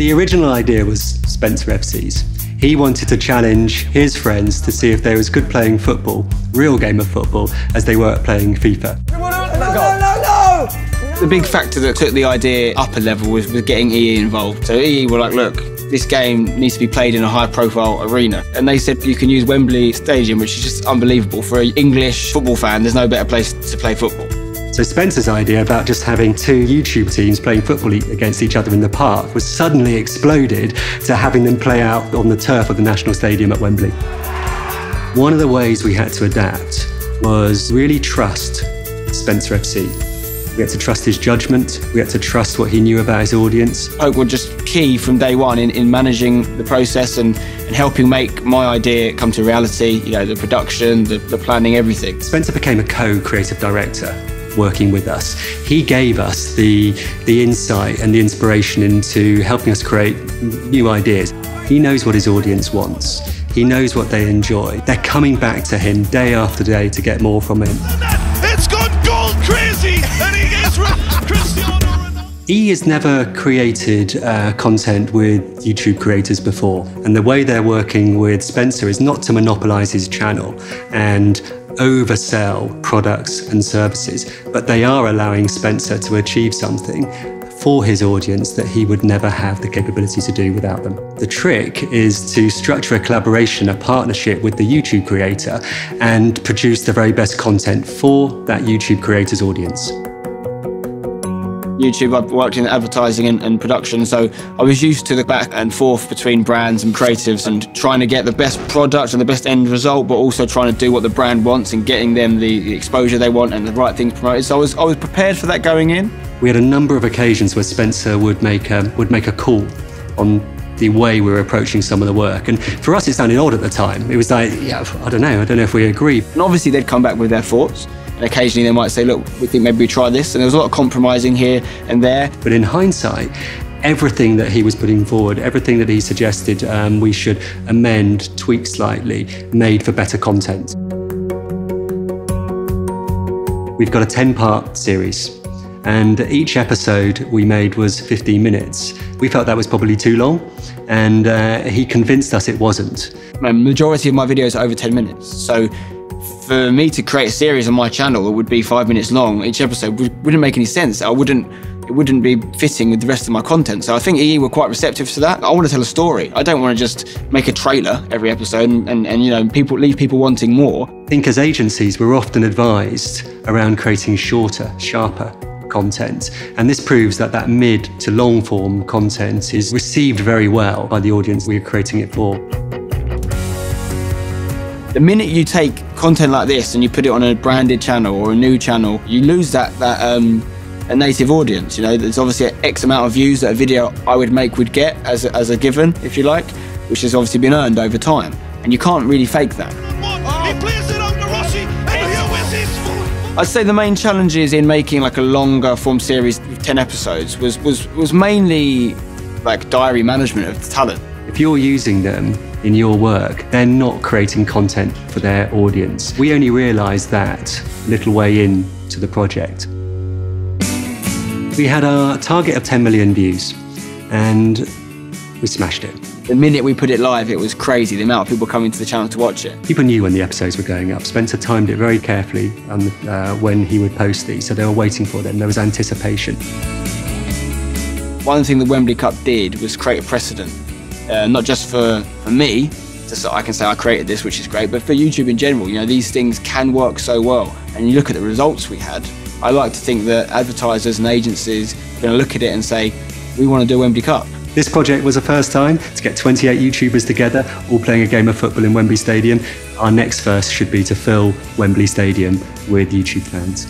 The original idea was Spencer FC's. He wanted to challenge his friends to see if they were as good playing football, real game of football, as they were at playing FIFA. The big factor that took the idea up a level was getting EE involved. So EE were like, look, this game needs to be played in a high-profile arena. And they said you can use Wembley Stadium, which is just unbelievable. For an English football fan, there's no better place to play football. So Spencer's idea about just having two YouTube teams playing football against each other in the park was suddenly exploded to having them play out on the turf of the National Stadium at Wembley. One of the ways we had to adapt was really trust Spencer FC. We had to trust his judgment, we had to trust what he knew about his audience. Folk were just key from day one in managing the process and helping make my idea come to reality, you know, the production, the planning, everything. Spencer became a co-creative director working with us. He gave us the insight and the inspiration into helping us create new ideas. He knows what his audience wants. He knows what they enjoy. They're coming back to him day after day to get more from him. It's gone gold crazy, and he gets Cristiano Ronaldo. He has never created content with YouTube creators before, and the way they're working with Spencer is not to monopolize his channel and oversell products and services, but they are allowing Spencer to achieve something for his audience that he would never have the capability to do without them. The trick is to structure a collaboration, a partnership with the YouTube creator and produce the very best content for that YouTube creator's audience. YouTube, I've worked in advertising and production, so I was used to the back and forth between brands and creatives and trying to get the best product and the best end result, but also trying to do what the brand wants and getting them the exposure they want and the right things promoted. So I was prepared for that going in. We had a number of occasions where Spencer would make a call on the way we were approaching some of the work. And for us, it sounded odd at the time. It was like, yeah, I don't know if we agree. And obviously they'd come back with their thoughts. And occasionally they might say, look, we think maybe we try this. And there was a lot of compromising here and there. But in hindsight, everything that he was putting forward, everything that he suggested we should amend, tweak slightly, made for better content. We've got a 10-part series. And each episode we made was 15 minutes. We felt that was probably too long, and he convinced us it wasn't. The majority of my videos are over 10 minutes. So for me to create a series on my channel that would be 5 minutes long, each episode wouldn't make any sense. It wouldn't be fitting with the rest of my content. So I think EE were quite receptive to that. I want to tell a story. I don't want to just make a trailer every episode and you know, leave people wanting more. I think as agencies, we're often advised around creating shorter, sharper content. And this proves that that mid to long form content is received very well by the audience we're creating it for. The minute you take content like this and you put it on a branded channel or a new channel, you lose a native audience. You know, there's obviously an X amount of views that a video I would make would get as a given, if you like, which has obviously been earned over time. And you can't really fake that. I'd say the main challenges in making like a longer form series with 10 episodes was mainly like diary management of the talent. If you're using them in your work, they're not creating content for their audience. We only realised that a little way into the project. We had our target of 10 million views and we smashed it. The minute we put it live, it was crazy, the amount of people coming to the channel to watch it. People knew when the episodes were going up. Spencer timed it very carefully when he would post these, so they were waiting for them. There was anticipation. One thing the Wembley Cup did was create a precedent, not just for me, just so I can say I created this, which is great, but for YouTube in general. You know, these things can work so well. And you look at the results we had, I like to think that advertisers and agencies are going to look at it and say, we want to do a Wembley Cup. This project was a first time to get 28 YouTubers together, all playing a game of football in Wembley Stadium. Our next first should be to fill Wembley Stadium with YouTube fans.